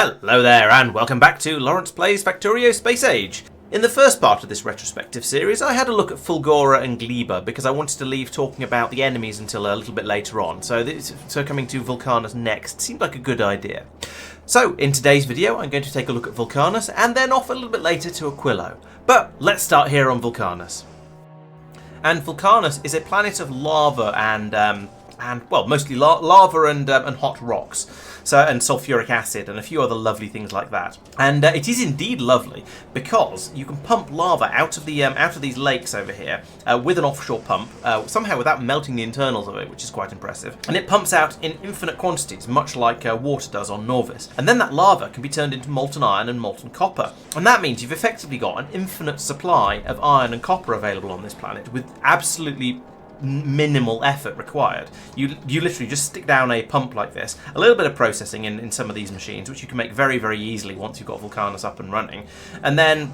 Hello there and welcome back to Laurence Plays Factorio Space Age. In the first part of this retrospective series I had a look at Fulgora and Gleba because I wanted to leave talking about the enemies until a little bit later on, so coming to Vulcanus next seemed like a good idea. So in today's video I'm going to take a look at Vulcanus and then off a little bit later to Aquilo. But let's start here on Vulcanus. And Vulcanus is a planet of lava and well, mostly lava and hot rocks, and sulfuric acid and a few other lovely things like that. And it is indeed lovely because you can pump lava out of these lakes over here with an offshore pump, somehow without melting the internals of it, which is quite impressive. And it pumps out in infinite quantities, much like water does on Norvis. And then that lava can be turned into molten iron and molten copper. And that means you've effectively got an infinite supply of iron and copper available on this planet with absolutely minimal effort required. You literally just stick down a pump like this, a little bit of processing in some of these machines, which you can make very, very easily once you've got Vulcanus up and running, and then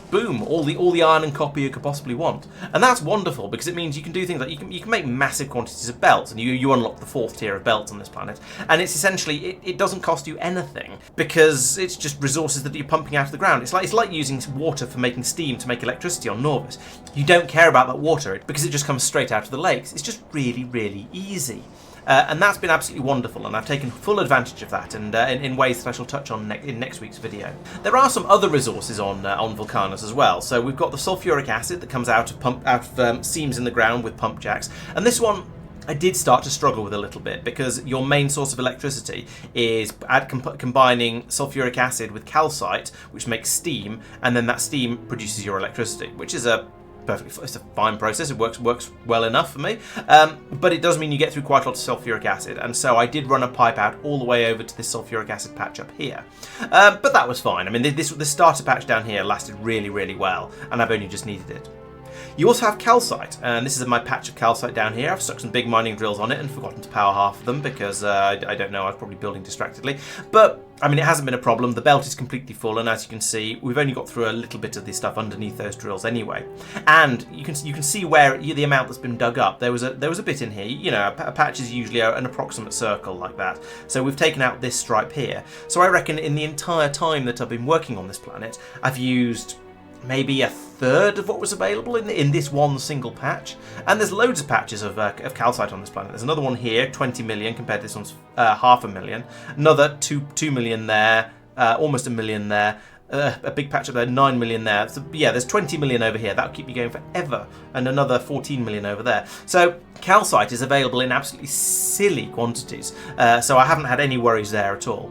boom, all the iron and copper you could possibly want. And that's wonderful because it means you can do things like you can make massive quantities of belts, and you unlock the 4th tier of belts on this planet. And it's essentially it doesn't cost you anything because it's just resources that you're pumping out of the ground. It's like using water for making steam to make electricity on Norvis. You don't care about that water because it just comes straight out of the lakes. It's just really, really easy. And that's been absolutely wonderful, and I've taken full advantage of that, and in ways that I shall touch on in next week's video. There are some other resources on Vulcanus as well. So we've got the sulfuric acid that comes out of seams in the ground with pump jacks, and this one I did start to struggle with a little bit because your main source of electricity is combining sulfuric acid with calcite, which makes steam, and then that steam produces your electricity, which is it's a fine process. It works well enough for me, but it does mean you get through quite a lot of sulfuric acid, and so I did run a pipe out all the way over to this sulfuric acid patch up here, but that was fine. I mean, this starter patch down here lasted really, really well, and I've only just needed it. You also have calcite, and this is my patch of calcite down here. I've stuck some big mining drills on it and forgotten to power half of them because I don't know, I was probably building distractedly. But, I mean, it hasn't been a problem. The belt is completely full, and as you can see, we've only got through a little bit of this stuff underneath those drills anyway. And you can see where the amount that's been dug up. There was a bit in here. You know, a patch is usually an approximate circle like that. So we've taken out this stripe here. So I reckon in the entire time that I've been working on this planet, I've used maybe a third of what was available in this one single patch. And there's loads of patches of calcite on this planet. There's another one here, 20 million, compared to this one's 500,000. Another 2 million there, almost 1 million there. A big patch up there, 9 million there. So, yeah, there's 20 million over here. That'll keep you going forever. And another 14 million over there. So calcite is available in absolutely silly quantities. So I haven't had any worries there at all.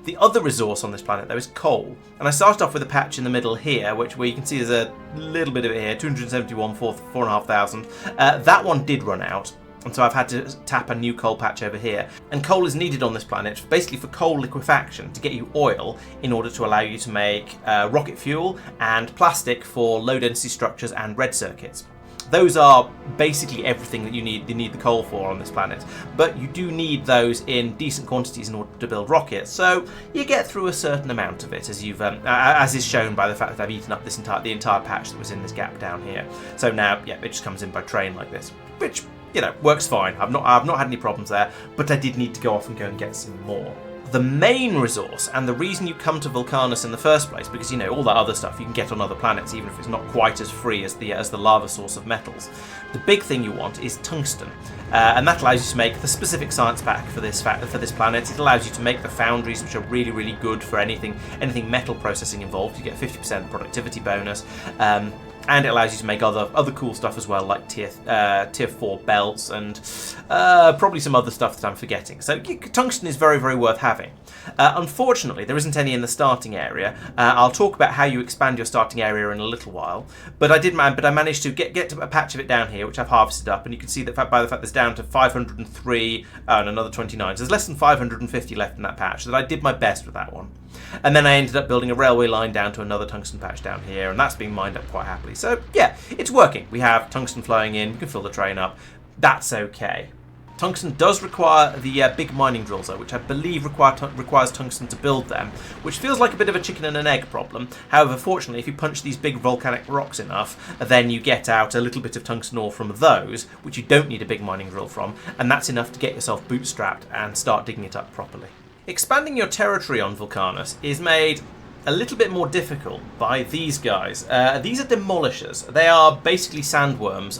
The other resource on this planet, though, is coal. And I started off with a patch in the middle here, where you can see there's a little bit of it here, 271, 4,500. That one did run out, and so I've had to tap a new coal patch over here. And coal is needed on this planet, basically for coal liquefaction, to get you oil in order to allow you to make rocket fuel and plastic for low-density structures and red circuits. Those are basically everything that you need the coal for on this planet, but you do need those in decent quantities in order to build rockets. So you get through a certain amount of it, as is shown by the fact that I've eaten up the entire patch that was in this gap down here. So now, yeah, it just comes in by train like this, which, you know, works fine. I've not had any problems there, but I did need to go off and go and get some more. The main resource, and the reason you come to Vulcanus in the first place, because, you know, all that other stuff you can get on other planets, even if it's not quite as free as the lava source of metals. The big thing you want is tungsten, and that allows you to make the specific science pack for this planet. It allows you to make the foundries, which are really, really good for anything metal processing involved. You get a 50% productivity bonus. And it allows you to make other cool stuff as well, like tier 4 belts and probably some other stuff that I'm forgetting. So tungsten is very, very worth having. Unfortunately, there isn't any in the starting area. I'll talk about how you expand your starting area in a little while. But I managed to get to a patch of it down here, which I've harvested up, and you can see that by the fact there's down to 503 and another 29. So there's less than 550 left in that patch. So that I did my best with that one. And then I ended up building a railway line down to another tungsten patch down here, and that's being mined up quite happily. So yeah, it's working. We have tungsten flowing in, we can fill the train up. That's okay. Tungsten does require the big mining drills, though, which I believe requires tungsten to build them, which feels like a bit of a chicken and an egg problem. However, fortunately, if you punch these big volcanic rocks enough, then you get out a little bit of tungsten ore from those, which you don't need a big mining drill from, and that's enough to get yourself bootstrapped and start digging it up properly. Expanding your territory on Vulcanus is made a little bit more difficult by these guys. These are demolishers. They are basically sandworms,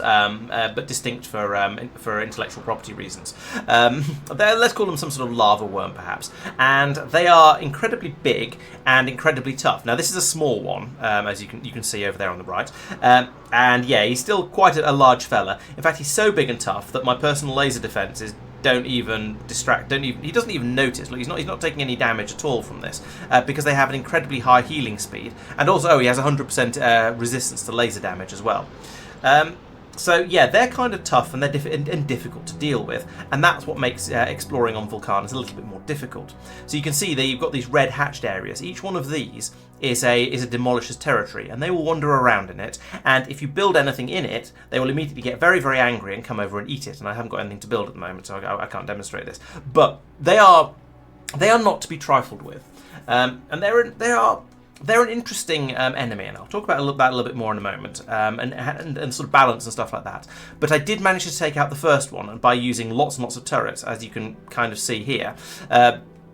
but distinct for intellectual property reasons. Let's call them some sort of lava worm, perhaps. And they are incredibly big and incredibly tough. Now, this is a small one, as you can see over there on the right. And yeah, he's still quite a large fella. In fact, he's so big and tough that my personal laser defenses don't even distract. He doesn't even notice. Look, he's not taking any damage at all from this because they have an incredibly high healing speed, and also he has 100% resistance to laser damage as well. So yeah, they're kind of tough and they're difficult to deal with, and that's what makes exploring on Vulcanus a little bit more difficult. So you can see that you've got these red hatched areas. Each one of these is a demolisher's territory, and they will wander around in it, and if you build anything in it, they will immediately get very, very angry and come over and eat it. And I haven't got anything to build at the moment, so I can't demonstrate this. But they are not to be trifled with, and they're an interesting enemy, and I'll talk about that a little bit more in a moment, and sort of balance and stuff like that. But I did manage to take out the first one by using lots and lots of turrets, as you can kind of see here.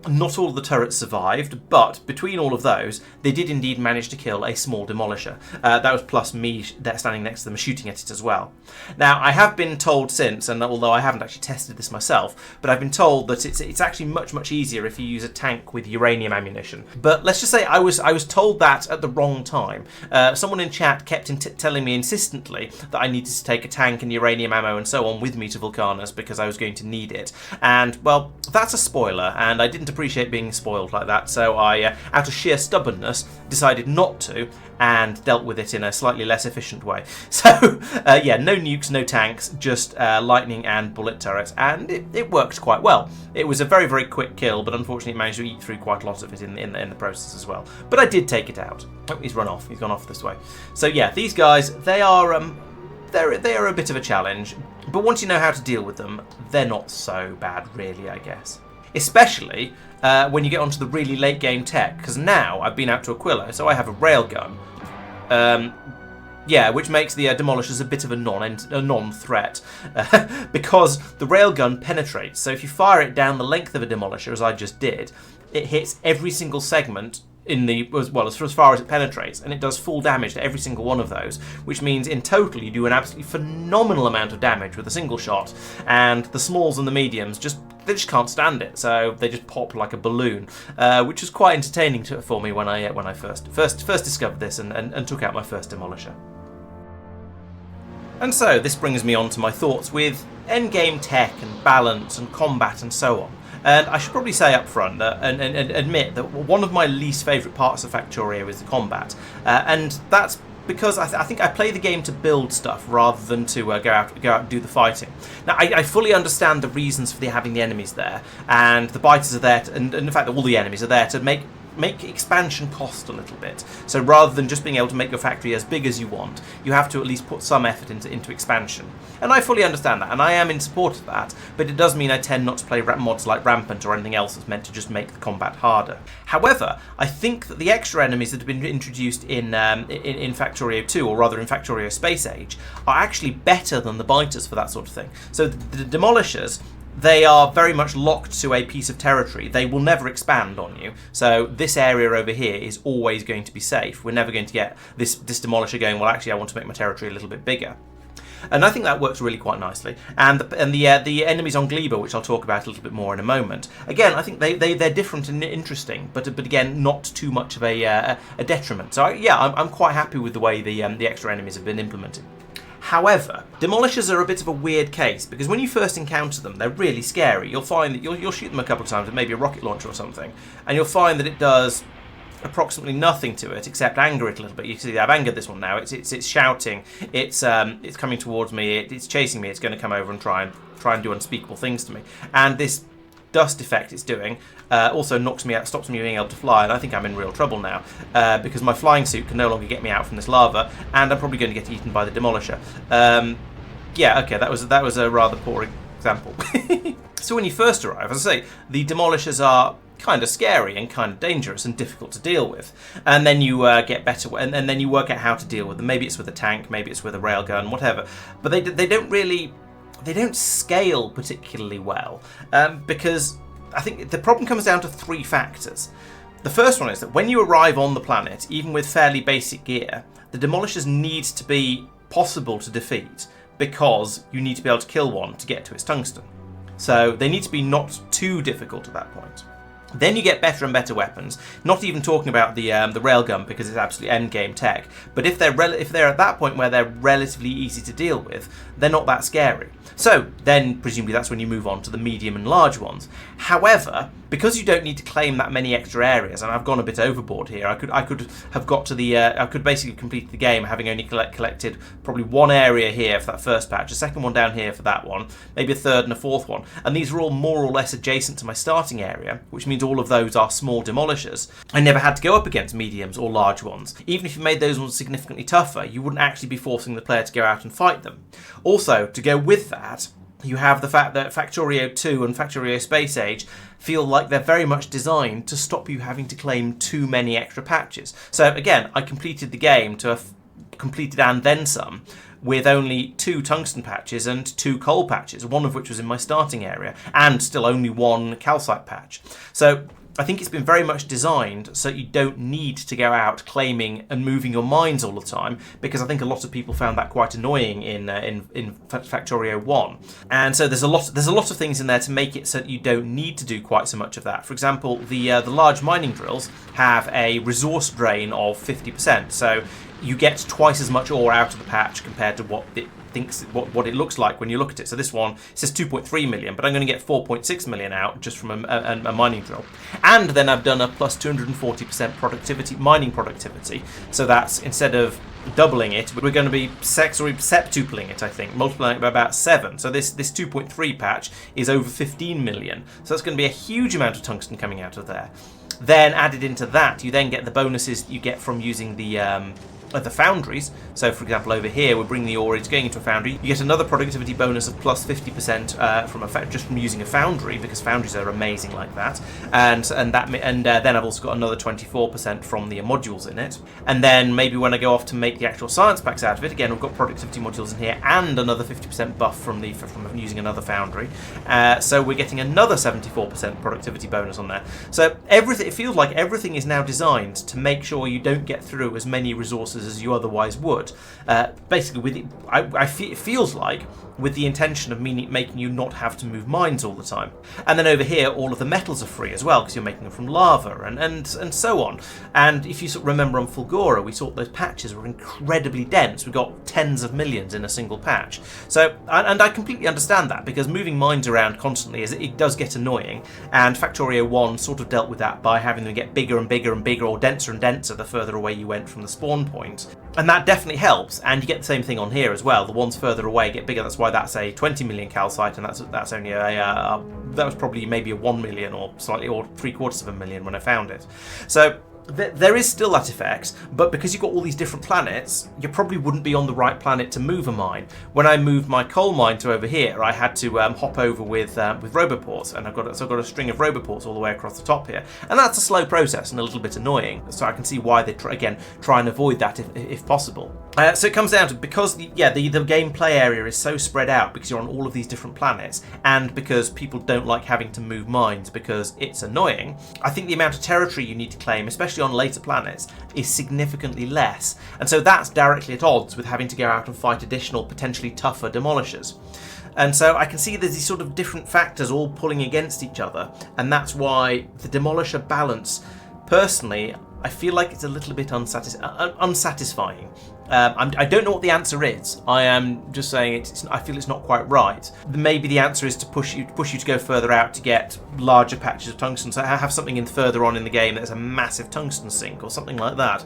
Not all of the turrets survived, but between all of those, they did indeed manage to kill a small demolisher. That was plus me standing next to them shooting at it as well. Now, I have been told since, and although I haven't actually tested this myself, but I've been told that it's actually much, much easier if you use a tank with uranium ammunition. But let's just say I was told that at the wrong time. Someone in chat kept telling me insistently that I needed to take a tank and uranium ammo and so on with me to Vulcanus because I was going to need it. And, well, that's a spoiler, and I didn't appreciate being spoiled like that, so I, out of sheer stubbornness, decided not to and dealt with it in a slightly less efficient way. So, yeah, no nukes, no tanks, just lightning and bullet turrets, and it worked quite well. It was a very, very quick kill, but unfortunately it managed to eat through quite a lot of it in the process as well. But I did take it out. Oh, he's run off. He's gone off this way. So yeah, these guys, they are a bit of a challenge, but once you know how to deal with them, they're not so bad, really, I guess. Especially when you get onto the really late game tech, because now I've been out to Aquilo, so I have a railgun. Yeah, which makes the demolishers a bit of a non-threat, because the railgun penetrates. So if you fire it down the length of a demolisher, as I just did, it hits every single segment as far as it penetrates, and it does full damage to every single one of those, which means in total you do an absolutely phenomenal amount of damage with a single shot, and the smalls and the mediums they just can't stand it, so they just pop like a balloon, which was quite entertaining for me when I first discovered this and took out my first demolisher. And so this brings me on to my thoughts with endgame tech and balance and combat and so on. And I should probably say up front and admit that one of my least favourite parts of Factorio is the combat, and that's because I think I play the game to build stuff rather than to go out and do the fighting. Now, I fully understand the reasons for having the enemies there, and the biters are there, and in fact all the enemies are there to make expansion cost a little bit. So rather than just being able to make your factory as big as you want, you have to at least put some effort into expansion. And I fully understand that, and I am in support of that, but it does mean I tend not to play mods like Rampant or anything else that's meant to just make the combat harder. However, I think that the extra enemies that have been introduced in Factorio 2, or rather in Factorio Space Age, are actually better than the biters for that sort of thing. So the demolishers, they are very much locked to a piece of territory. They will never expand on you. So this area over here is always going to be safe. We're never going to get this demolisher going, well, actually, I want to make my territory a little bit bigger. And I think that works really quite nicely. And the enemies on Gleba, which I'll talk about a little bit more in a moment, again, I think they're different and interesting, but again, not too much of a detriment. So yeah, I'm quite happy with the way the extra enemies have been implemented. However, demolishers are a bit of a weird case, because when you first encounter them, they're really scary. You'll find that you'll shoot them a couple of times with maybe a rocket launcher or something, and you'll find that it does approximately nothing to it except anger it a little bit. You can see I've angered this one now. It's shouting. It's coming towards me. It's chasing me. It's going to come over and try and do unspeakable things to me. And this dust effect it's doing also knocks me out, stops me being able to fly, and I think I'm in real trouble now because my flying suit can no longer get me out from this lava, and I'm probably going to get eaten by the demolisher. Yeah, okay, that was a rather poor example. So when you first arrive, as I say, the demolishers are kind of scary and kind of dangerous and difficult to deal with, and then you get better, and then you work out how to deal with them. Maybe it's with a tank, maybe it's with a railgun, whatever. But they don't scale particularly well because I think the problem comes down to 3 factors. The first one is that when you arrive on the planet, even with fairly basic gear, the demolishers need to be possible to defeat because you need to be able to kill one to get to its tungsten. So they need to be not too difficult at that point. Then you get better and better weapons. Not even talking about the railgun because it's absolutely endgame tech. But if they're at that point where they're relatively easy to deal with, they're not that scary. So then presumably that's when you move on to the medium and large ones. However, because you don't need to claim that many extra areas, and I've gone a bit overboard here, I could have got to the I could basically complete the game having only collected probably 1 area here for that first patch, a second one down here for that one, maybe a third and a fourth one, and these are all more or less adjacent to my starting area, which means all of those are small demolishers. I never had to go up against mediums or large ones. Even if you made those ones significantly tougher, you wouldn't actually be forcing the player to go out and fight them. Also, to go with that, you have the fact that Factorio 2 and Factorio Space Age feel like they're very much designed to stop you having to claim too many extra patches. So again, I completed the game to have completed and then some with only 2 tungsten patches and 2 coal patches, one of which was in my starting area, and still only 1 calcite patch. So I think it's been very much designed so you don't need to go out claiming and moving your mines all the time, because I think a lot of people found that quite annoying in Factorio 1. And so there's a lot of things in there to make it so that you don't need to do quite so much of that. For example, the large mining drills have a resource drain of 50%, so you get twice as much ore out of the patch compared to what it looks like when you look at it. So this one says 2.3 million, but I'm going to get 4.6 million out just from a mining drill. And then I've done a plus 240% mining productivity. So that's, instead of doubling it, we're going to be septupling it, I think, multiplying it by about 7. So this 2.3 patch is over 15 million. So that's going to be a huge amount of tungsten coming out of there. Then added into that, you then get the bonuses you get from using the foundries. So for example, over here we're bringing the ore, it's going into a foundry. You get another productivity bonus of plus 50% just from using a foundry, because foundries are amazing like that. And then I've also got another 24% from the modules in it. And then maybe when I go off to make the actual science packs out of it, again we've got productivity modules in here and another 50% buff from using another foundry. So we're getting another 74% productivity bonus on there. So it feels like everything is now designed to make sure you don't get through as many resources as you otherwise would. Basically, it feels like with the intention of making you not have to move mines all the time. And then over here, all of the metals are free as well, because you're making them from lava and so on. And if you remember on Fulgora, we thought those patches were incredibly dense. We got tens of millions in a single patch. So, and I completely understand that, because moving mines around constantly, it does get annoying. And Factorio 1 sort of dealt with that by having them get bigger and bigger and bigger, or denser and denser the further away you went from the spawn point. And that definitely helps, and you get the same thing on here as well. The ones further away get bigger. That's why that's a 20 million calcite, and that's only that was probably maybe a 1 million or 3/4 of a million when I found it. So there is still that effect, but because you've got all these different planets, you probably wouldn't be on the right planet to move a mine. When I moved my coal mine to over here, I had to hop over with roboports, and I've got a string of roboports all the way across the top here, and that's a slow process and a little bit annoying. So I can see why they try and avoid that if possible. So it comes down to, because the gameplay area is so spread out, because you're on all of these different planets, and because people don't like having to move mines because it's annoying, I think the amount of territory you need to claim, especially on later planets, is significantly less. And so that's directly at odds with having to go out and fight additional, potentially tougher demolishers. And so I can see there's these sort of different factors all pulling against each other, and that's why the demolisher balance, personally, I feel like it's a little bit unsatisfying. I don't know what the answer is. I am just saying I feel it's not quite right. Maybe the answer is to push you to go further out to get larger patches of tungsten. So have something further on in the game that's a massive tungsten sink or something like that.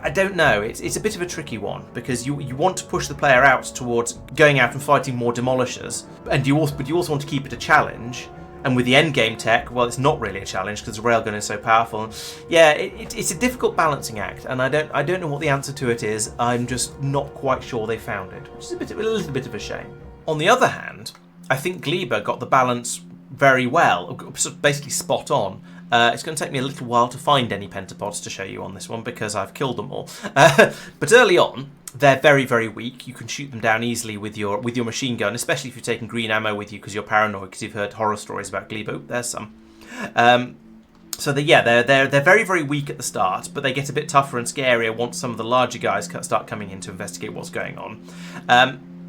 I don't know. It's a bit of a tricky one, because you want to push the player out towards going out and fighting more demolishers, but you also want to keep it a challenge. And with the endgame tech, well, it's not really a challenge because the railgun is so powerful. And yeah, it's a difficult balancing act, and I don't know what the answer to it is. I'm just not quite sure they found it, which is a little bit of a shame. On the other hand, I think Gleba got the balance very well, sort of basically spot on. It's going to take me a little while to find any pentapods to show you on this one, because I've killed them all. But early on, they're very, very weak. You can shoot them down easily with your machine gun, especially if you're taking green ammo with you because you're paranoid because you've heard horror stories about Glebo. There's some. So they're very, very weak at the start, but they get a bit tougher and scarier once some of the larger guys start coming in to investigate what's going on.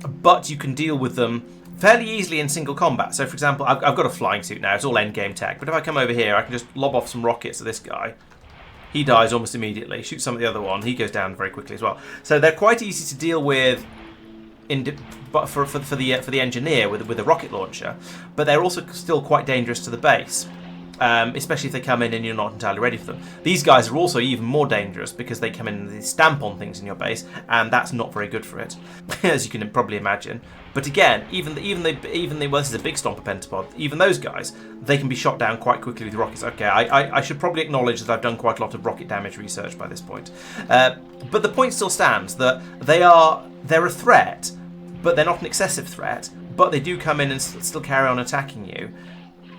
But you can deal with them fairly easily in single combat. So, for example, I've got a flying suit now. It's all endgame tech. But if I come over here, I can just lob off some rockets at this guy. He dies almost immediately. Shoot some of the other one. He goes down very quickly as well. So they're quite easy to deal with. But for the engineer with a rocket launcher, but they're also still quite dangerous to the base. Especially if they come in and you're not entirely ready for them. These guys are also even more dangerous because they come in and they stamp on things in your base, and that's not very good for it, as you can probably imagine. But again, even well, this is a big stomper pentapod. Even those guys, they can be shot down quite quickly with rockets. Okay, I should probably acknowledge that I've done quite a lot of rocket damage research by this point. But the point still stands that they're a threat, but they're not an excessive threat. But they do come in and still carry on attacking you,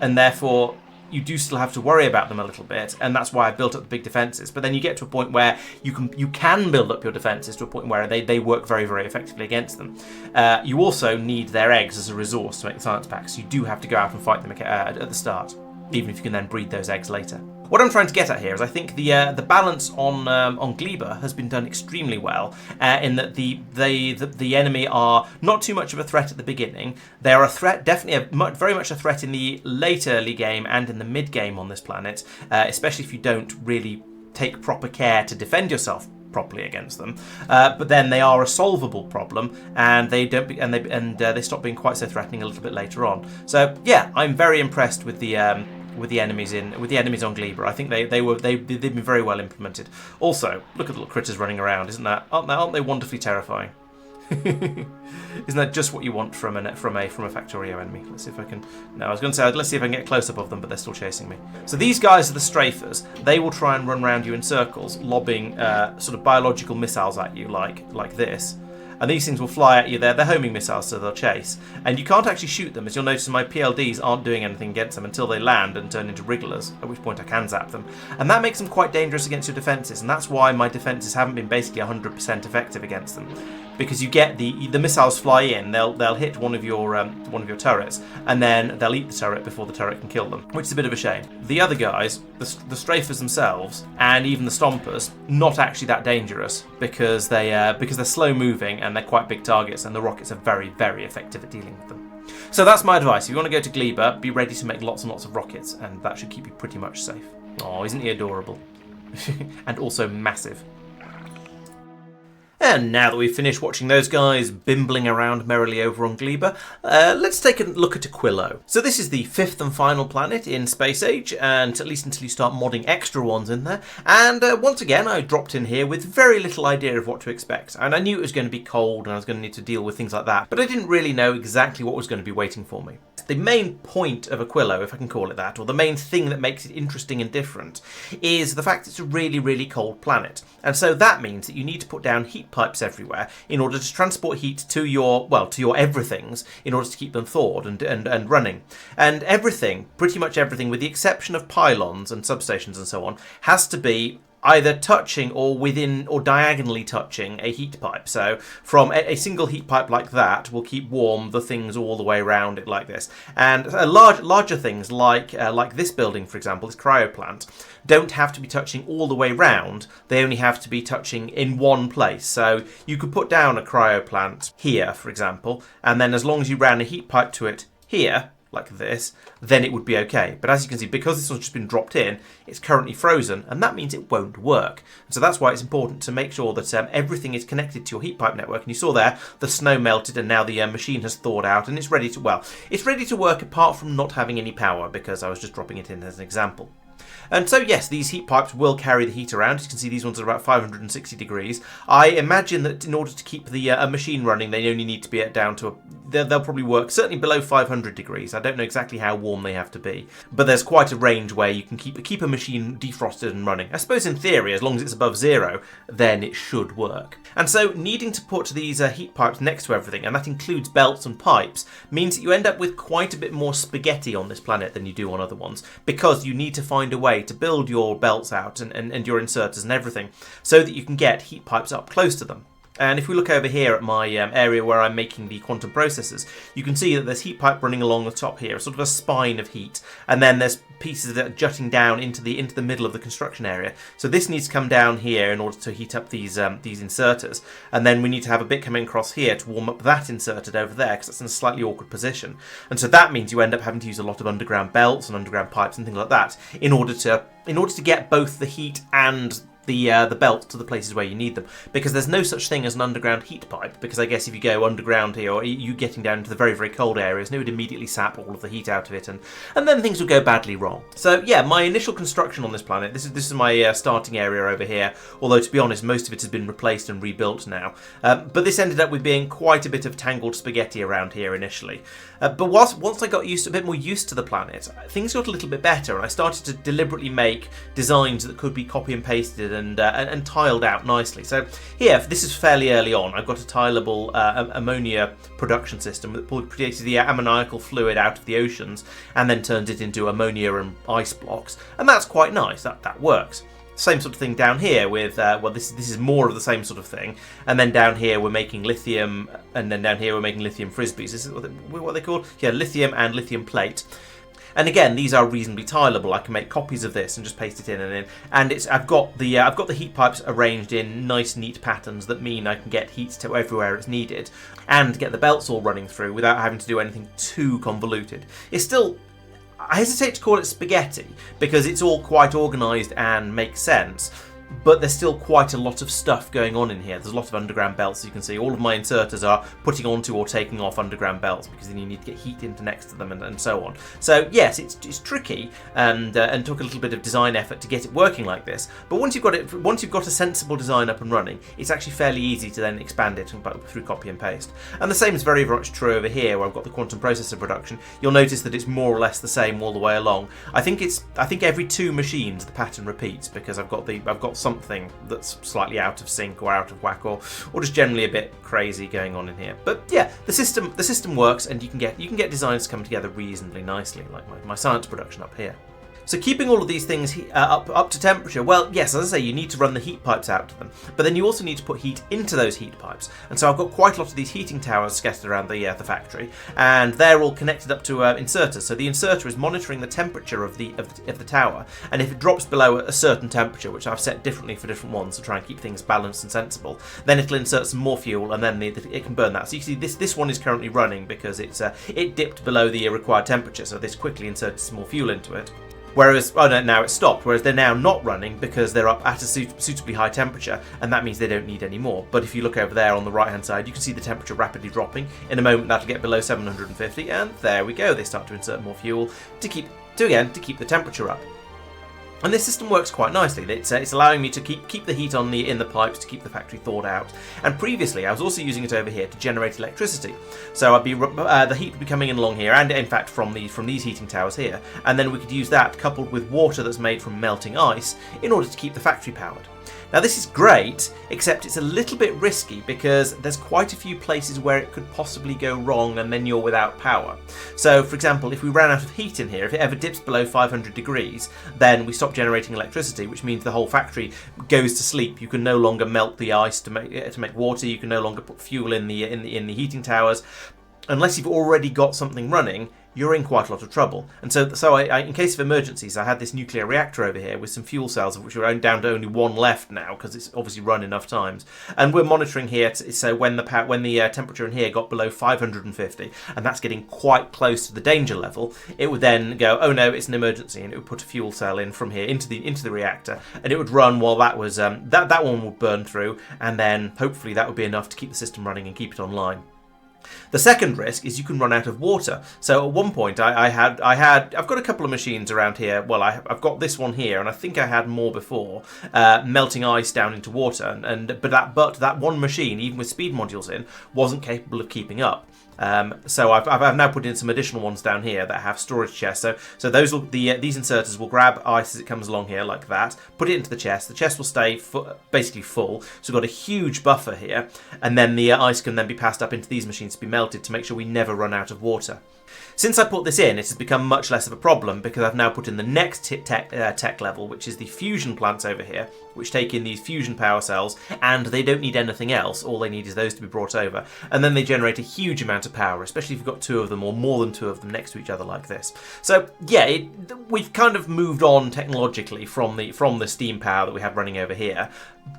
and therefore you do still have to worry about them a little bit, and that's why I built up the big defences. But then you get to a point where you can build up your defences to a point where they work very, very effectively against them. You also need their eggs as a resource to make the science packs. You do have to go out and fight them at the start, even if you can then breed those eggs later. What I'm trying to get at here is I think the balance on Gleba has been done extremely well, in that the enemy are not too much of a threat at the beginning. They are a threat, definitely very much a threat in the late early game and in the mid game on this planet, especially if you don't really take proper care to defend yourself properly against them. But then they are a solvable problem, and they stop being quite so threatening a little bit later on. So yeah, I'm very impressed with the enemies on Gleba. I think they've been very well implemented. Also, look at the little critters running around. Aren't they wonderfully terrifying? Isn't that just what you want from a Factorio enemy? Let's see if I can. No, I was going to say let's see if I can get a close up of them, but they're still chasing me. So these guys are the strafers. They will try and run around you in circles, lobbing sort of biological missiles at you, like this. And these things will fly at you. They're homing missiles, so they'll chase. And you can't actually shoot them. As you'll notice, my PLDs aren't doing anything against them until they land and turn into wrigglers, at which point I can zap them. And that makes them quite dangerous against your defences, and that's why my defences haven't been basically 100% effective against them. Because you get the missiles fly in, they'll hit one of your turrets, and then they'll eat the turret before the turret can kill them, which is a bit of a shame. The other guys, the strafers themselves, and even the stompers, not actually that dangerous because they're slow moving and they're quite big targets, and the rockets are very, very effective at dealing with them. So that's my advice. If you want to go to Gleba, be ready to make lots and lots of rockets, and that should keep you pretty much safe. Oh, isn't he adorable? And also massive. And now that we've finished watching those guys bimbling around merrily over on Gleba, let's take a look at Aquilo. So this is the 5th and final planet in Space Age, and at least until you start modding extra ones in there. And once again, I dropped in here with very little idea of what to expect. And I knew it was going to be cold and I was going to need to deal with things like that, but I didn't really know exactly what was going to be waiting for me. The main point of Aquilo, if I can call it that, or the main thing that makes it interesting and different, is the fact it's a really, really cold planet. And so that means that you need to put down heat pipes everywhere in order to transport heat to your everythings in order to keep them thawed and running. And everything, pretty much everything, with the exception of pylons and substations and so on, has to be either touching or within or diagonally touching a heat pipe. So from a single heat pipe like that will keep warm the things all the way around it like this. And larger things like this building, for example, this cryo plant, don't have to be touching all the way round. They only have to be touching in one place. So you could put down a cryo plant here, for example, and then as long as you ran a heat pipe to it here, like this, then it would be okay. But as you can see, because this one's just been dropped in, it's currently frozen, and that means it won't work. So that's why it's important to make sure that everything is connected to your heat pipe network. And you saw there, the snow melted, and now the machine has thawed out, and it's ready to work apart from not having any power, because I was just dropping it in as an example. And so yes, these heat pipes will carry the heat around. As you can see, these ones are about 560 degrees. I imagine that in order to keep the a machine running, they only need to be down to they'll probably work certainly below 500 degrees. I don't know exactly how warm they have to be, but there's quite a range where you can keep a machine defrosted and running. I suppose in theory, as long as it's above 0, then it should work. And so needing to put these heat pipes next to everything, and that includes belts and pipes, means that you end up with quite a bit more spaghetti on this planet than you do on other ones, because you need to find a way to build your belts out and your inserters and everything so that you can get heat pipes up close to them. And if we look over here at my area where I'm making the quantum processors, you can see that there's heat pipe running along the top here, sort of a spine of heat, and then there's pieces that are jutting down into the middle of the construction area. So this needs to come down here in order to heat up these inserters, and then we need to have a bit coming across here to warm up that inserted over there, because it's in a slightly awkward position. And so that means you end up having to use a lot of underground belts and underground pipes and things like that in order to get both the heat and the belt to the places where you need them, because there's no such thing as an underground heat pipe, because I guess if you go underground here, or you getting down into the very, very cold areas, it would immediately sap all of the heat out of it, and then things would go badly wrong. So yeah, my initial construction on this planet, this is my starting area over here, although to be honest most of it has been replaced and rebuilt now, but this ended up with being quite a bit of tangled spaghetti around here initially. But once I got a bit more used to the planet, things got a little bit better, and I started to deliberately make designs that could be copy and pasted and tiled out nicely. So here, this is fairly early on, I've got a tileable ammonia production system that produces the ammoniacal fluid out of the oceans and then turns it into ammonia and ice blocks, and that's quite nice, that works. Same sort of thing down here with, well, this is more of the same sort of thing. And then down here we're making lithium, and then down here we're making lithium frisbees. This is what they're called? Yeah, lithium and lithium plate. And again, these are reasonably tileable. I can make copies of this and just paste it in and in. And I've got the heat pipes arranged in nice, neat patterns that mean I can get heat to everywhere it's needed, and get the belts all running through without having to do anything too convoluted. It's still, I hesitate to call it spaghetti because it's all quite organised and makes sense, but there's still quite a lot of stuff going on in here. There's a lot of underground belts, as you can see. All of my inserters are putting onto or taking off underground belts because then you need to get heat into next to them and so on. So yes, it's tricky and took a little bit of design effort to get it working like this. But once you've got a sensible design up and running, it's actually fairly easy to then expand it through copy and paste. And the same is very much true over here where I've got the quantum processor production. You'll notice that it's more or less the same all the way along. I think every 2 machines the pattern repeats because I've got something that's slightly out of sync or out of whack or just generally a bit crazy going on in here. But yeah, the system works, and you can get designs to come together reasonably nicely, like my science production up here. So keeping all of these things up to temperature, well, yes, as I say, you need to run the heat pipes out to them, but then you also need to put heat into those heat pipes. And so I've got quite a lot of these heating towers scattered around the factory, and they're all connected up to inserters. So the inserter is monitoring the temperature of the tower, and if it drops below a certain temperature, which I've set differently for different ones to try and keep things balanced and sensible, then it'll insert some more fuel, and then it can burn that. So you see, this one is currently running because it dipped below the required temperature, so this quickly inserted some more fuel into it. Whereas, oh no, now it's stopped, whereas they're now not running because they're up at a suitably high temperature, and that means they don't need any more. But if you look over there on the right hand side, you can see the temperature rapidly dropping. In a moment that'll get below 750, and there we go, they start to insert more fuel to keep the temperature up. And this system works quite nicely. It's allowing me to keep the heat in the pipes to keep the factory thawed out. And previously, I was also using it over here to generate electricity. So the heat would be coming in along here, and in fact from these heating towers here. And then we could use that coupled with water that's made from melting ice in order to keep the factory powered. Now this is great, except it's a little bit risky because there's quite a few places where it could possibly go wrong and then you're without power. So for example, if we ran out of heat in here, if it ever dips below 500 degrees, then we stop generating electricity, which means the whole factory goes to sleep. You can no longer melt the ice to make water, you can no longer put fuel in the heating towers. Unless you've already got something running, you're in quite a lot of trouble. And so I, in case of emergencies, I had this nuclear reactor over here with some fuel cells, of which are down to only 1 left now because it's obviously run enough times. And we're monitoring here, so when the temperature in here got below 550, and that's getting quite close to the danger level, it would then go, oh no, it's an emergency, and it would put a fuel cell in from here into the reactor, and it would run while that was that one would burn through, and then hopefully that would be enough to keep the system running and keep it online. The second risk is you can run out of water. So at one point I've got a couple of machines around here. Well, I've got this one here, and I think I had more before, melting ice down into water. But that one machine, even with speed modules in, wasn't capable of keeping up. So I've now put in some additional ones down here that have storage chests. So those will, these inserters will grab ice as it comes along here like that, put it into the chest. The chest will stay basically full. So we've got a huge buffer here, and then the ice can then be passed up into these machines to be melted to make sure we never run out of water. Since I put this in, it has become much less of a problem because I've now put in the next tech level, which is the fusion plants over here, which take in these fusion power cells, and they don't need anything else. All they need is those to be brought over, and then they generate a huge amount of power, especially if you've got two of them or more than two of them next to each other like this. So yeah, we've kind of moved on technologically from the steam power that we have running over here,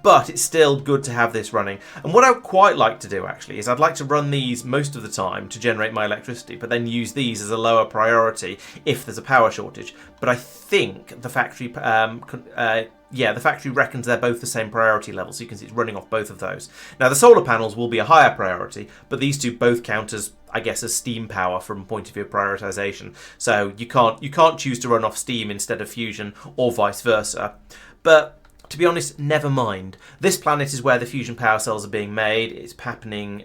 but it's still good to have this running. And what I would quite like to do actually is I'd like to run these most of the time to generate my electricity, but then use these as a lower priority if there's a power shortage. But I think the factory the factory reckons they're both the same priority level, so you can see it's running off both of those. Now the solar panels will be a higher priority, but these two both count as, I guess, as steam power from a point of view of prioritization. So you can't choose to run off steam instead of fusion, or vice versa. But to be honest, never mind. This planet is where the fusion power cells are being made. It's happening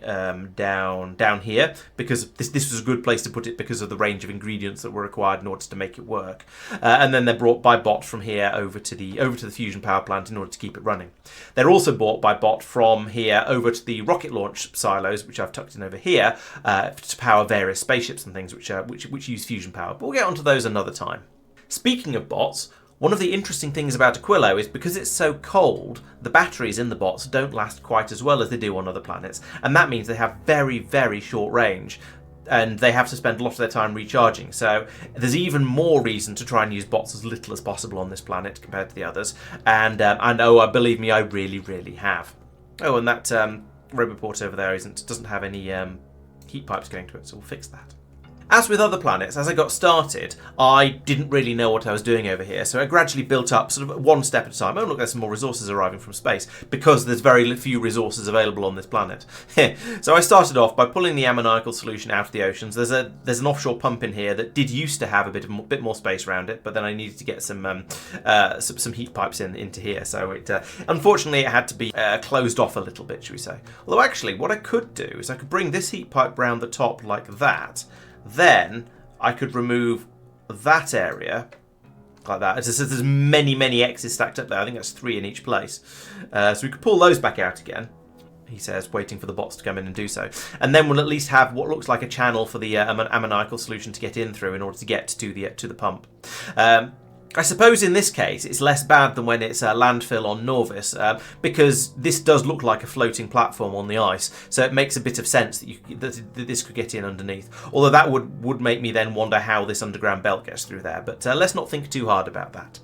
down here, because this was a good place to put it because of the range of ingredients that were required in order to make it work. And then they're brought by bot from here over to the fusion power plant in order to keep it running. They're also brought by bot from here over to the rocket launch silos, which I've tucked in over here, to power various spaceships and things which use fusion power. But we'll get onto those another time. Speaking of bots, one of the interesting things about Aquilo is because it's so cold, the batteries in the bots don't last quite as well as they do on other planets, and that means they have very, very short range, and they have to spend a lot of their time recharging. So there's even more reason to try and use bots as little as possible on this planet compared to the others, and believe me, I really, really have. Oh, and that Roboport over there doesn't have any heat pipes going to it, so we'll fix that. As with other planets, as I got started, I didn't really know what I was doing over here, so I gradually built up sort of one step at a time. Oh look, there's some more resources arriving from space, because there's very few resources available on this planet. So I started off by pulling the ammoniacal solution out of the oceans. There's an offshore pump in here that did used to have a bit more space around it, but then I needed to get some heat pipes into here, so it unfortunately it had to be closed off a little bit, should we say. Although actually, what I could do is I could bring this heat pipe round the top like that. Then I could remove that area like that. There's many X's stacked up there. I think that's 3 in each place. So we could pull those back out again, he says, waiting for the bots to come in and do so. And then we'll at least have what looks like a channel for the ammoniacal solution to get in through in order to get to the pump. I suppose in this case it's less bad than when it's a landfill on Norvis, because this does look like a floating platform on the ice, so it makes a bit of sense that this could get in underneath. Although that would make me then wonder how this underground belt gets through there, but let's not think too hard about that.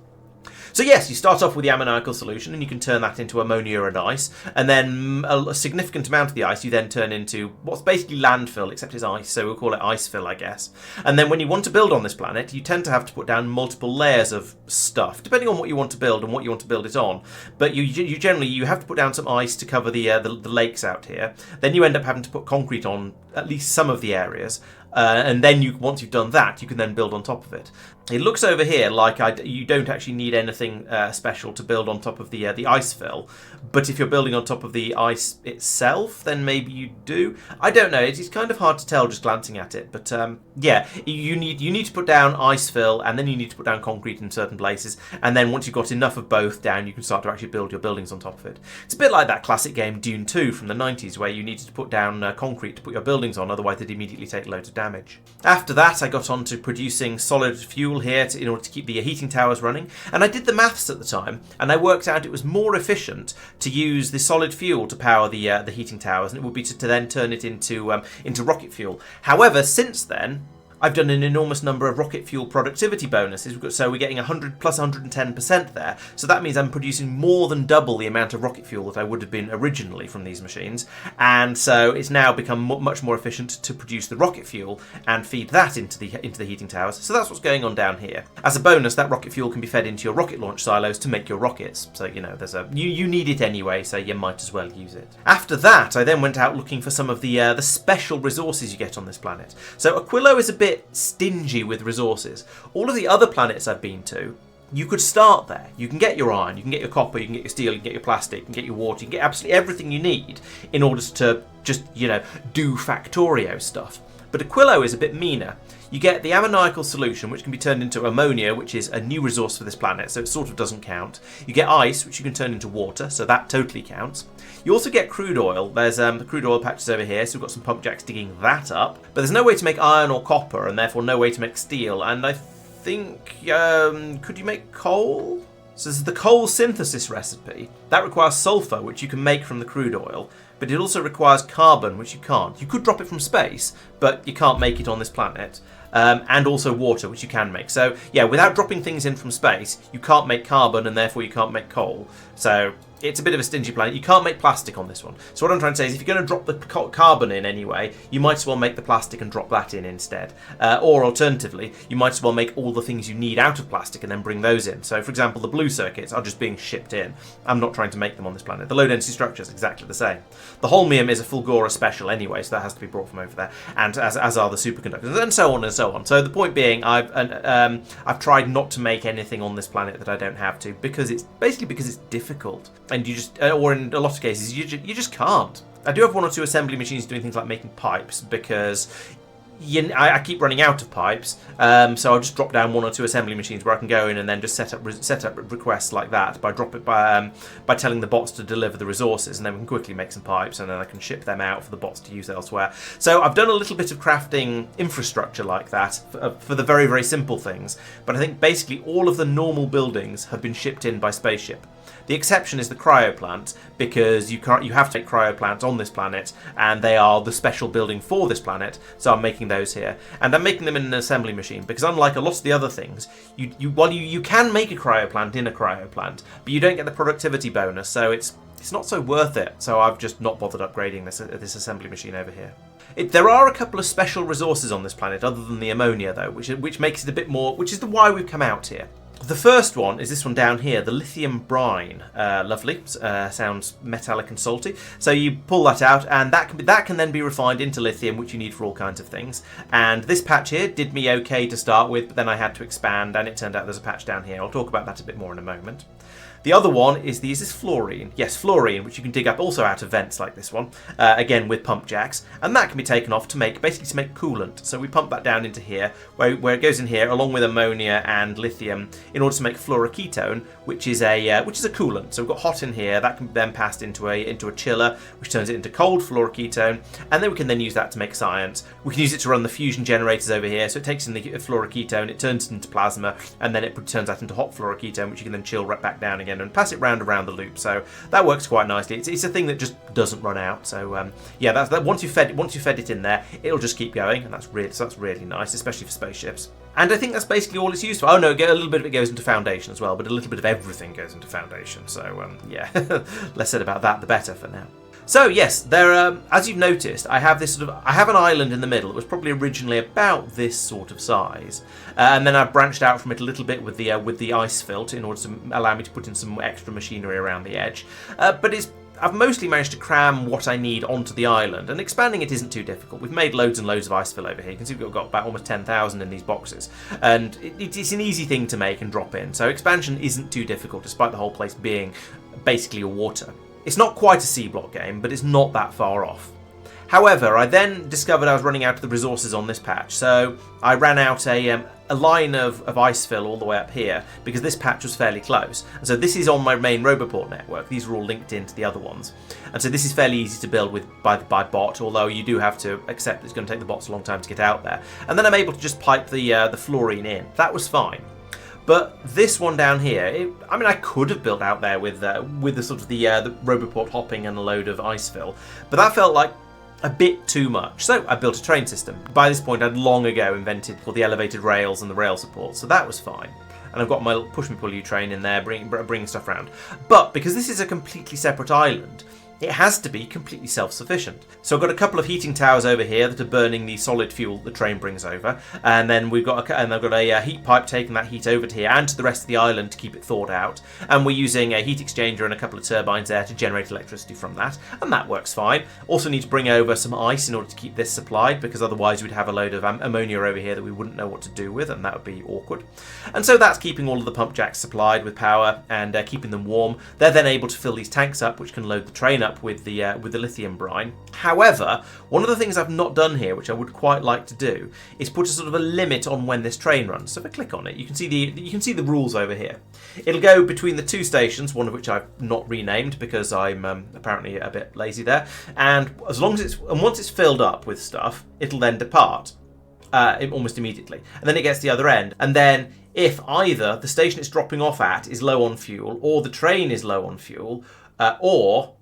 So yes, you start off with the ammoniacal solution and you can turn that into ammonia and ice, and then a significant amount of the ice you then turn into what's basically landfill, except it's ice, so we'll call it icefill, I guess. And then when you want to build on this planet, you tend to have to put down multiple layers of stuff, depending on what you want to build and what you want to build it on. But you generally have to put down some ice to cover the lakes out here. Then you end up having to put concrete on at least some of the areas. And then once you've done that, you can then build on top of it. It looks over here like you don't actually need anything special to build on top of the ice fill, but if you're building on top of the ice itself, then maybe you do. I don't know. It's kind of hard to tell just glancing at it, but yeah, you need to put down ice fill, and then you need to put down concrete in certain places, and then once you've got enough of both down, you can start to actually build your buildings on top of it. It's a bit like that classic game Dune 2 from the 90s, where you needed to put down concrete to put your buildings on, otherwise they'd immediately take loads of damage. After that, I got on to producing solid fuel here in order to keep the heating towers running, and I did the maths at the time, and I worked out it was more efficient to use the solid fuel to power the heating towers, and it would be to then turn it into rocket fuel. However, since then, I've done an enormous number of rocket fuel productivity bonuses, so we're getting 100 plus 110% there. So that means I'm producing more than double the amount of rocket fuel that I would have been originally from these machines. And so it's now become much more efficient to produce the rocket fuel and feed that into the heating towers. So that's what's going on down here. As a bonus, that rocket fuel can be fed into your rocket launch silos to make your rockets. So, you know, you need it anyway, so you might as well use it. After that, I then went out looking for some of the special resources you get on this planet. So Aquilo is a bit stingy with resources. All of the other planets I've been to, you could start there. You can get your iron, you can get your copper, you can get your steel, you can get your plastic, you can get your water, you can get absolutely everything you need in order to just, do Factorio stuff. But Aquilo is a bit meaner. You get the ammoniacal solution, which can be turned into ammonia, which is a new resource for this planet, so it sort of doesn't count. You get ice, which you can turn into water, so that totally counts. You also get crude oil. There's the crude oil patches over here, so we've got some pump jacks digging that up. But there's no way to make iron or copper, and therefore no way to make steel. And I think, could you make coal? So this is the coal synthesis recipe. That requires sulfur, which you can make from the crude oil, but it also requires carbon, which you can't. You could drop it from space, but you can't make it on this planet. And also water, which you can make. So, yeah, without dropping things in from space, you can't make carbon, and therefore you can't make coal. So, it's a bit of a stingy planet. You can't make plastic on this one. So what I'm trying to say is if you're going to drop the carbon in anyway, you might as well make the plastic and drop that in instead. Or alternatively, you might as well make all the things you need out of plastic and then bring those in. So for example, the blue circuits are just being shipped in. I'm not trying to make them on this planet. The low density structure is exactly the same. The holmium is a Fulgora special anyway, so that has to be brought from over there. And as are the superconductors, and so on and so on. So the point being, I've tried not to make anything on this planet that I don't have to, because it's difficult. And you just, or in a lot of cases, you just can't. I do have one or two assembly machines doing things like making pipes, because I keep running out of pipes, so I'll just drop down one or two assembly machines where I can go in and then just set up requests like that by telling the bots to deliver the resources, and then we can quickly make some pipes, and then I can ship them out for the bots to use elsewhere. So I've done a little bit of crafting infrastructure like that for the very, very simple things, but I think basically all of the normal buildings have been shipped in by spaceship. The exception is the cryo plant, because you have to make cryo plants on this planet, and they are the special building for this planet, so I'm making those here. And I'm making them in an assembly machine, because unlike a lot of the other things, you can make a cryo plant in a cryo plant, but you don't get the productivity bonus, so it's not so worth it. So I've just not bothered upgrading this assembly machine over here. There are a couple of special resources on this planet, other than the ammonia though, which makes it a bit more, which is why we've come out here. The first one is this one down here, the lithium brine. Lovely, sounds metallic and salty. So you pull that out, and that can then be refined into lithium, which you need for all kinds of things. And this patch here did me okay to start with, but then I had to expand, and it turned out there's a patch down here. I'll talk about that a bit more in a moment. The other one is this fluorine. Yes, fluorine, which you can dig up also out of vents like this one, again with pump jacks, and that can be taken off to make coolant. So we pump that down into here, where it goes in here along with ammonia and lithium in order to make fluoroketone, which is a coolant. So we've got hot in here, that can be then passed into a chiller, which turns it into cold fluoroketone, and then we can then use that to make science. We can use it to run the fusion generators over here. So it takes in the fluoroketone, it turns it into plasma, and then it turns that into hot fluoroketone, which you can then chill right back down again and pass it round around the loop. So that works quite nicely. It's a thing that just doesn't run out. So yeah, that once you fed it in there, it'll just keep going, and that's really nice, especially for spaceships. And I think that's basically all it's used for. Oh no, a little bit of it goes into Foundation as well, but a little bit of everything goes into Foundation. So yeah, less said about that, the better for now. So yes, there. As you've noticed, I have an island in the middle. It was probably originally about this sort of size, and then I've branched out from it a little bit with the ice filter in order to allow me to put in some extra machinery around the edge. But I've mostly managed to cram what I need onto the island, and expanding it isn't too difficult. We've made loads and loads of ice fill over here. You can see we've got about almost 10,000 in these boxes, and it's an easy thing to make and drop in. So expansion isn't too difficult, despite the whole place being basically a water. It's not quite a C-block game, but it's not that far off. However, I then discovered I was running out of the resources on this patch, so I ran out a line of ice fill all the way up here, because this patch was fairly close. And so this is on my main Roboport network. These are all linked into the other ones. And so this is fairly easy to build by bot, although you do have to accept it's going to take the bots a long time to get out there. And then I'm able to just pipe the fluorine in. That was fine. But this one down here, I could have built out there with the sort of the Roboport hopping and a load of ice fill, but that felt like a bit too much. So I built a train system. By this point, I'd long ago invented the elevated rails and the rail support, so that was fine. And I've got my push me pull you train in there, bringing stuff around. But because this is a completely separate island, it has to be completely self-sufficient. So I've got a couple of heating towers over here that are burning the solid fuel the train brings over, and then I've got a heat pipe taking that heat over to here and to the rest of the island to keep it thawed out, and we're using a heat exchanger and a couple of turbines there to generate electricity from that, and that works fine. Also need to bring over some ice in order to keep this supplied, because otherwise we'd have a load of ammonia over here that we wouldn't know what to do with, and that would be awkward. And so that's keeping all of the pump jacks supplied with power and keeping them warm. They're then able to fill these tanks up, which can load the train up with the lithium brine. However, one of the things I've not done here, which I would quite like to do, is put a sort of a limit on when this train runs. So if I click on it, you can see the rules over here. It'll go between the two stations, one of which I've not renamed because I'm apparently a bit lazy there. And once it's filled up with stuff, it'll then depart almost immediately, and then it gets to the other end. And then if either the station it's dropping off at is low on fuel, or the train is low on fuel, or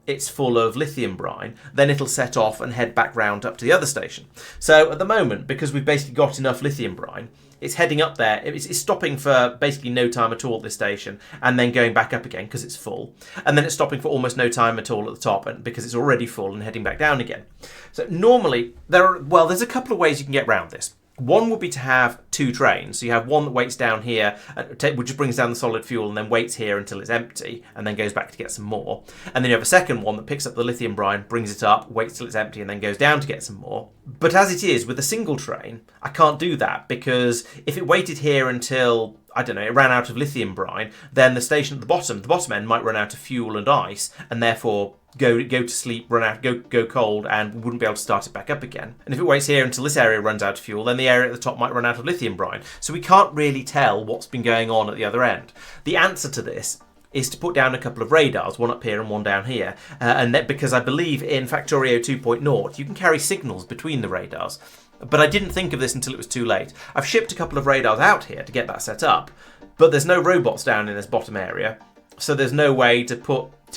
it's full of lithium brine, then it'll set off and head back round up to the other station. So at the moment, because we've basically got enough lithium brine, it's heading up there. It's stopping for basically no time at all at this station, and then going back up again because it's full. And then it's stopping for almost no time at all at the top, and because it's already full, and heading back down again. So normally, there's a couple of ways you can get around this. One would be to have two trains. So you have one that waits down here, which just brings down the solid fuel and then waits here until it's empty and then goes back to get some more. And then you have a second one that picks up the lithium brine, brings it up, waits till it's empty and then goes down to get some more. But as it is, with a single train, I can't do that, because if it waited here until, I don't know, it ran out of lithium brine, then the station at the bottom end might run out of fuel and ice, and therefore go to sleep, run out, go cold, and wouldn't be able to start it back up again. And if it waits here until this area runs out of fuel, then the area at the top might run out of lithium brine. So we can't really tell what's been going on at the other end. The answer to this is to put down a couple of radars, one up here and one down here, and that because I believe in Factorio 2.0 you can carry signals between the radars. But I didn't think of this until it was too late. I've shipped a couple of radars out here to get that set up, but there's no robots down in this bottom area, so there's no way to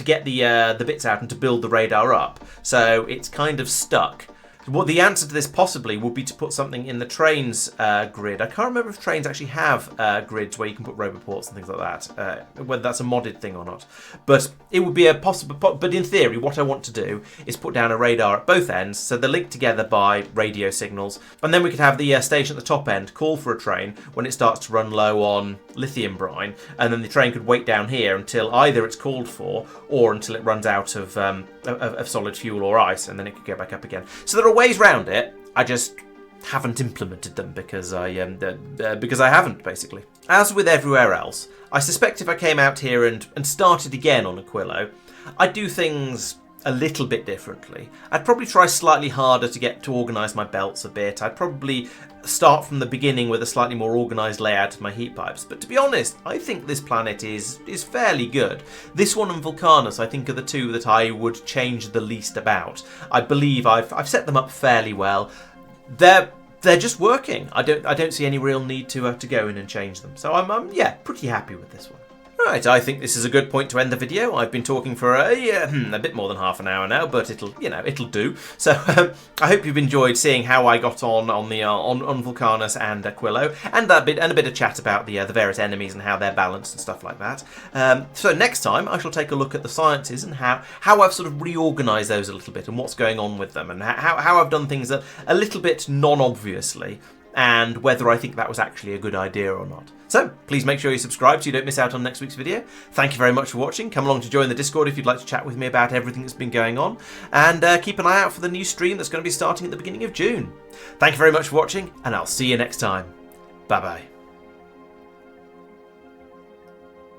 get the bits out and to build the radar up. So it's kind of stuck. Well, the answer to this possibly would be to put something in the train's grid. I can't remember if trains actually have grids where you can put roboports and things like that, whether that's a modded thing or not. But it would be a possible. But in theory, what I want to do is put down a radar at both ends, so they're linked together by radio signals, and then we could have the station at the top end call for a train when it starts to run low on lithium brine, and then the train could wait down here until either it's called for or until it runs out of solid fuel or ice, and then it could go back up again. So there are ways round it. I just haven't implemented them because I haven't, basically. As with everywhere else, I suspect if I came out here and started again on Aquilo, I'd do things a little bit differently. I'd probably try slightly harder to organise my belts a bit. I'd probably start from the beginning with a slightly more organised layout of my heat pipes. But to be honest, I think this planet is fairly good. This one and Vulcanus, I think, are the two that I would change the least about. I believe I've set them up fairly well. They're just working. I don't see any real need to go in and change them. So I'm pretty happy with this one. Right, I think this is a good point to end the video. I've been talking for a bit more than half an hour now, but it'll do. So I hope you've enjoyed seeing how I got on Vulcanus and Aquilo, and a bit of chat about the various enemies and how they're balanced and stuff like that. So next time I shall take a look at the sciences and how I've sort of reorganised those a little bit and what's going on with them, and how I've done things a little bit non-obviously, and whether I think that was actually a good idea or not. So please make sure you subscribe so you don't miss out on next week's video. Thank you very much for watching. Come along to join the Discord if you'd like to chat with me about everything that's been going on, and keep an eye out for the new stream that's going to be starting at the beginning of June. Thank you very much for watching, and I'll see you next time. Bye bye.